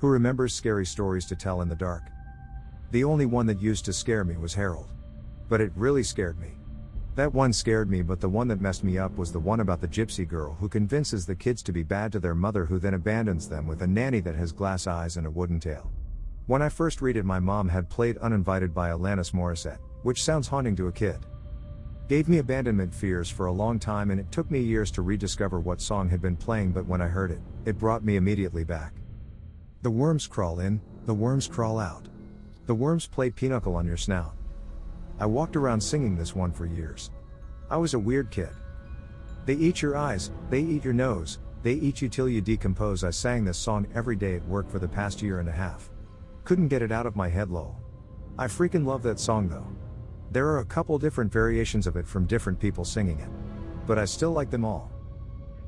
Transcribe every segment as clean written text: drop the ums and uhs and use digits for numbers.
Who remembers scary stories to tell in the dark? The only one that used to scare me was Harold. But it really scared me. That one scared me, but the one that messed me up was the one about the gypsy girl who convinces the kids to be bad to their mother, who then abandons them with a nanny that has glass eyes and a wooden tail. When I first read it, my mom had played Uninvited by Alanis Morissette, which sounds haunting to a kid. Gave me abandonment fears for a long time, and it took me years to rediscover what song had been playing, but when I heard it, it brought me immediately back. The worms crawl in, the worms crawl out. The worms play pinochle on your snout. I walked around singing this one for years. I was a weird kid. They eat your eyes, they eat your nose, they eat you till you decompose. I sang this song every day at work for the past year and a half. Couldn't get it out of my head, lol. I freaking love that song though. There are a couple different variations of it from different people singing it. But I still like them all.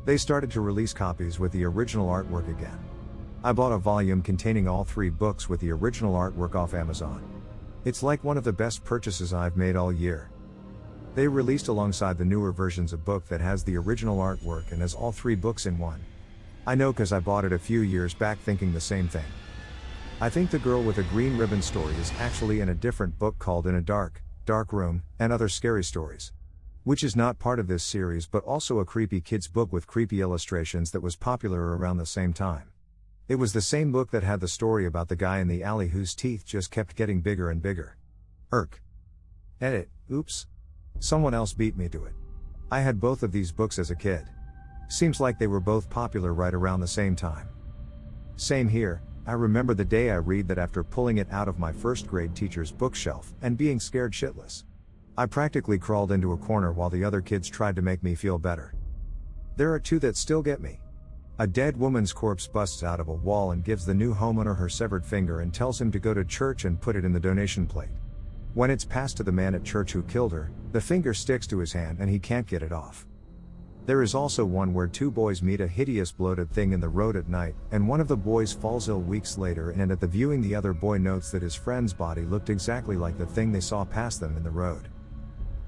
They started to release copies with the original artwork again. I bought a volume containing all 3 books with the original artwork off Amazon. It's like one of the best purchases I've made all year. They released alongside the newer versions a book that has the original artwork and has all 3 books in one. I know cause I bought it a few years back thinking the same thing. I think the girl with a green ribbon story is actually in a different book called In a Dark Room, and Other Scary Stories, which is not part of this series but also a creepy kids book with creepy illustrations that was popular around the same time. It was the same book that had the story about the guy in the alley whose teeth just kept getting bigger and bigger. Edit, oops. Someone else beat me to it. I had both of these books as a kid. Seems like they were both popular right around the same time. Same here. I remember the day I read that after pulling it out of my first grade teacher's bookshelf and being scared shitless. I practically crawled into a corner while the other kids tried to make me feel better. There are 2 that still get me. A dead woman's corpse busts out of a wall and gives the new homeowner her severed finger and tells him to go to church and put it in the donation plate. When it's passed to the man at church who killed her, the finger sticks to his hand and he can't get it off. There is also one where 2 boys meet a hideous bloated thing in the road at night, and one of the boys falls ill weeks later, and at the viewing the other boy notes that his friend's body looked exactly like the thing they saw pass them in the road.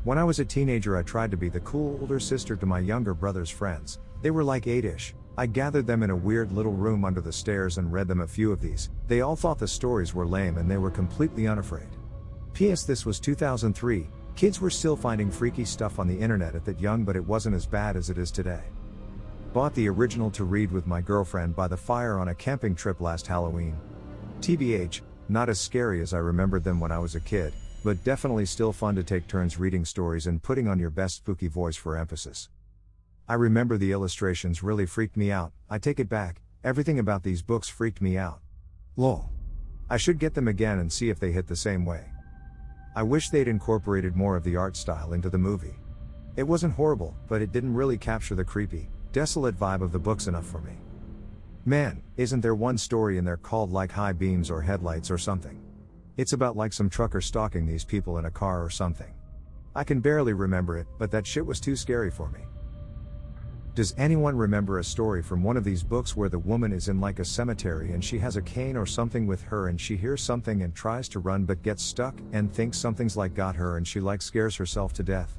When I was a teenager, I tried to be the cool older sister to my younger brother's friends. They were like 8-ish. I gathered them in a weird little room under the stairs and read them a few of these. They all thought the stories were lame and they were completely unafraid. P.S. This was 2003, kids were still finding freaky stuff on the internet at that young, but it wasn't as bad as it is today. Bought the original to read with my girlfriend by the fire on a camping trip last Halloween. TBH, not as scary as I remembered them when I was a kid, but definitely still fun to take turns reading stories and putting on your best spooky voice for emphasis. I remember the illustrations really freaked me out. I take it back, everything about these books freaked me out. Lol. I should get them again and see if they hit the same way. I wish they'd incorporated more of the art style into the movie. It wasn't horrible, but it didn't really capture the creepy, desolate vibe of the books enough for me. Man, isn't there one story in there called like High Beams or Headlights or something? It's about like some trucker stalking these people in a car or something. I can barely remember it, but that shit was too scary for me. Does anyone remember a story from one of these books where the woman is in like a cemetery and she has a cane or something with her and she hears something and tries to run but gets stuck and thinks something's like got her and she like scares herself to death?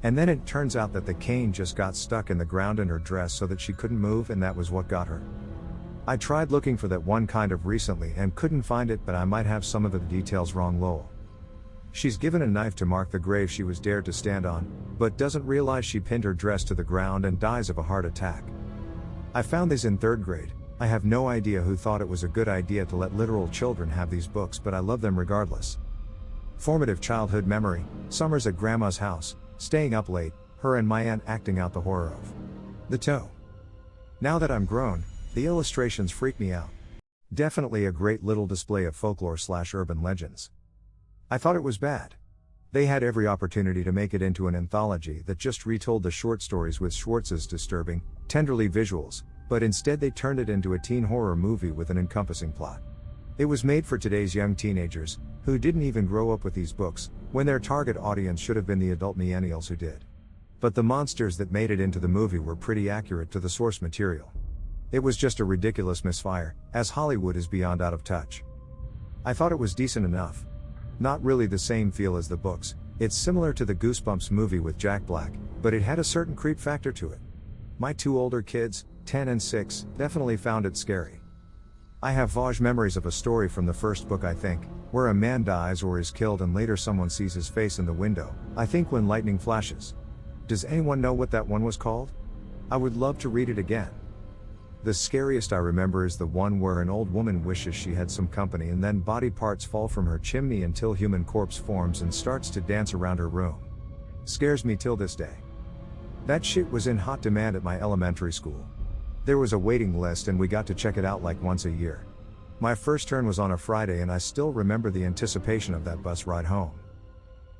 And then it turns out that the cane just got stuck in the ground in her dress so that she couldn't move, and that was what got her. I tried looking for that one kind of recently and couldn't find it, but I might have some of the details wrong, lol. She's given a knife to mark the grave she was dared to stand on, but doesn't realize she pinned her dress to the ground and dies of a heart attack. I found these in 3rd grade. I have no idea who thought it was a good idea to let literal children have these books, but I love them regardless. Formative childhood memory, summers at grandma's house, staying up late, her and my aunt acting out the horror of the toe. Now that I'm grown, the illustrations freak me out. Definitely a great little display of folklore/urban legends. I thought it was bad. They had every opportunity to make it into an anthology that just retold the short stories with Schwartz's disturbing, tenderly visuals, but instead they turned it into a teen horror movie with an encompassing plot. It was made for today's young teenagers, who didn't even grow up with these books, when their target audience should have been the adult millennials who did. But the monsters that made it into the movie were pretty accurate to the source material. It was just a ridiculous misfire, as Hollywood is beyond out of touch. I thought it was decent enough. Not really the same feel as the books. It's similar to the Goosebumps movie with Jack Black, but it had a certain creep factor to it. My 2 older kids, 10 and 6, definitely found it scary. I have vague memories of a story from the first book, I think, where a man dies or is killed and later someone sees his face in the window, I think when lightning flashes. Does anyone know what that one was called? I would love to read it again. The scariest I remember is the one where an old woman wishes she had some company and then body parts fall from her chimney until human corpse forms and starts to dance around her room. Scares me till this day. That shit was in hot demand at my elementary school. There was a waiting list and we got to check it out like once a year. My first turn was on a Friday and I still remember the anticipation of that bus ride home.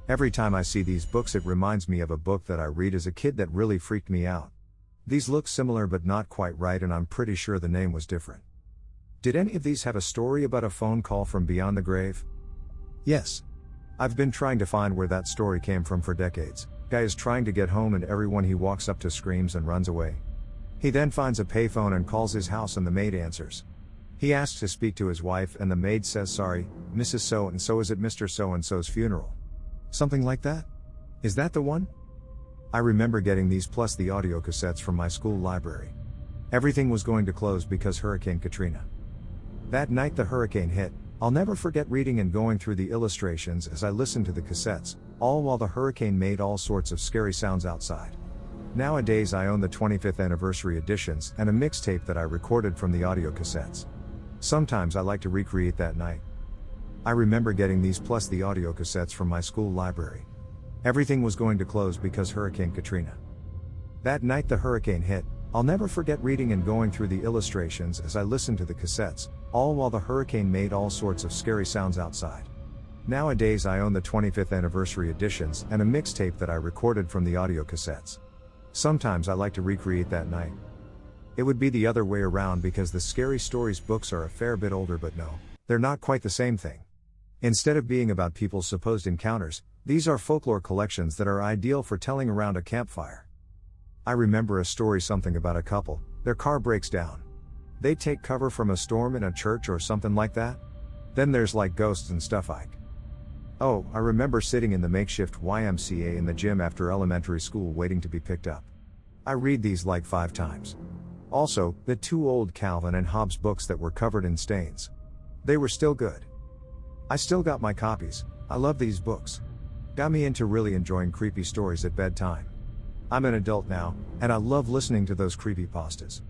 Every time I see these books it reminds me of a book that I read as a kid that really freaked me out. These look similar but not quite right and I'm pretty sure the name was different. Did any of these have a story about a phone call from beyond the grave? Yes. I've been trying to find where that story came from for decades. Guy is trying to get home and everyone he walks up to screams and runs away. He then finds a payphone and calls his house and the maid answers. He asks to speak to his wife and the maid says, "Sorry, Mrs. So-and-so, is at Mr. So-and-so's funeral." Something like that? Is that the one? I remember getting these plus the audio cassettes from my school library. Everything was going to close because Hurricane Katrina. That night the hurricane hit, I'll never forget reading and going through the illustrations as I listened to the cassettes, all while the hurricane made all sorts of scary sounds outside. Nowadays I own the 25th anniversary editions and a mixtape that I recorded from the audio cassettes. Sometimes I like to recreate that night. I remember getting these plus the audio cassettes from my school library. Everything was going to close because Hurricane Katrina. That night the hurricane hit, I'll never forget reading and going through the illustrations as I listened to the cassettes, all while the hurricane made all sorts of scary sounds outside. Nowadays I own the 25th anniversary editions and a mixtape that I recorded from the audio cassettes. Sometimes I like to recreate that night. It would be the other way around because the Scary Stories books are a fair bit older, but no, they're not quite the same thing. Instead of being about people's supposed encounters, these are folklore collections that are ideal for telling around a campfire. I remember a story something about a couple, their car breaks down. They take cover from a storm in a church or something like that. Then there's like ghosts and stuff like. Oh, I remember sitting in the makeshift YMCA in the gym after elementary school waiting to be picked up. I read these like 5 times. Also, the 2 old Calvin and Hobbes books that were covered in stains. They were still good. I still got my copies. I love these books. Got me into really enjoying creepy stories at bedtime. I'm an adult now, and I love listening to those creepypastas.